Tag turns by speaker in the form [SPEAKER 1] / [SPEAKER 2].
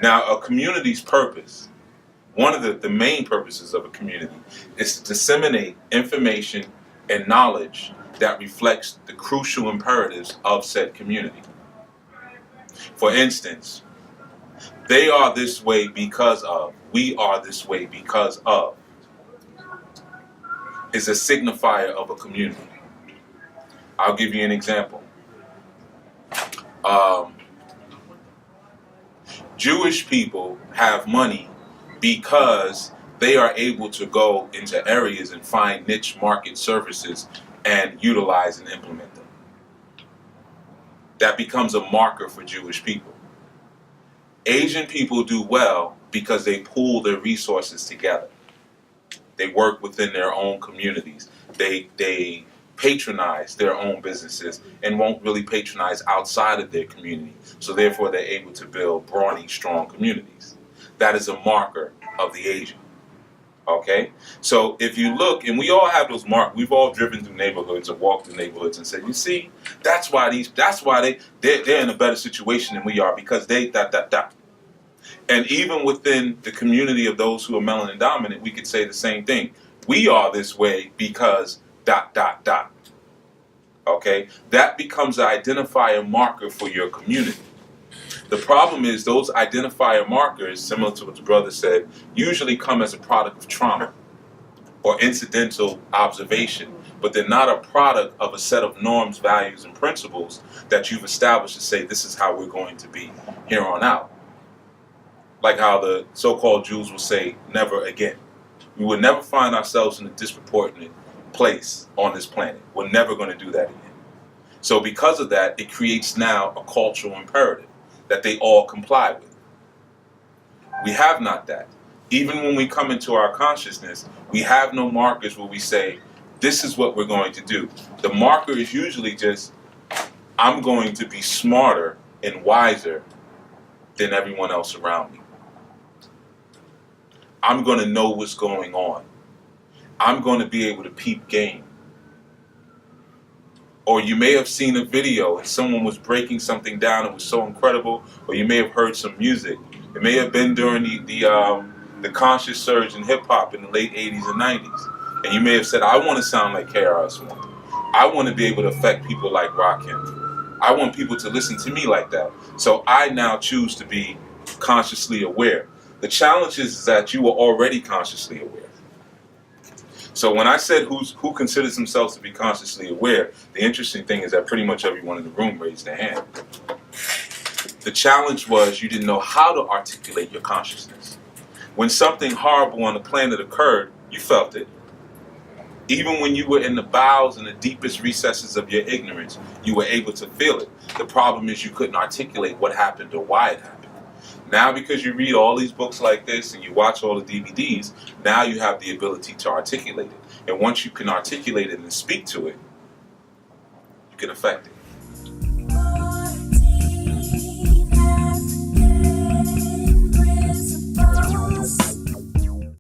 [SPEAKER 1] Now, a community's purpose, one of the main purposes of a community, is to disseminate information and knowledge that reflects the crucial imperatives of said community. For instance, they are this way because of, we are this way because of, is a signifier of a community. I'll give you an example. Jewish people have money because they are able to go into areas and find niche market services and utilize and implement them. That becomes a marker for Jewish people. Asian people do well because they pool their resources together. They work within their own communities. They patronize their own businesses and won't really patronize outside of their community. So therefore they're able to build brawny, strong communities. That is a marker of the Asian. Okay? So if you look, and we all have those markers, we've all driven through neighborhoods or walked through neighborhoods and said, you see, that's why they're in a better situation than we are, because they ... And even within the community of those who are melanin dominant, we could say the same thing. We are this way because ... Okay? That becomes an identifier marker for your community. The problem is those identifier markers, similar to what the brother said, usually come as a product of trauma or incidental observation, but they're not a product of a set of norms, values, and principles that you've established to say this is how we're going to be here on out. Like how the so-called Jews will say, never again. We will never find ourselves in a disproportionate place on this planet. We're never going to do that again. So because of that, it creates now a cultural imperative that they all comply with. We have not that. Even when we come into our consciousness, we have no markers where we say, this is what we're going to do. The marker is usually just, I'm going to be smarter and wiser than everyone else around me. I'm going to know what's going on. I'm going to be able to peep game. Or you may have seen a video and someone was breaking something down. It was so incredible. Or you may have heard some music. It may have been during the conscious surge in hip-hop in the late 80s and 90s. And you may have said, I want to sound like KRS-One. I want to be able to affect people like Rakim. I want people to listen to me like that. So I now choose to be consciously aware. The challenge is that you were already consciously aware. So when I said who considers themselves to be consciously aware, the interesting thing is that pretty much everyone in the room raised their hand. The challenge was you didn't know how to articulate your consciousness. When something horrible on the planet occurred, you felt it. Even when you were in the bowels and the deepest recesses of your ignorance, you were able to feel it. The problem is you couldn't articulate what happened or why it happened. Now, because you read all these books like this and you watch all the DVDs, now you have the ability to articulate it. And once you can articulate it and speak to it, you can affect it.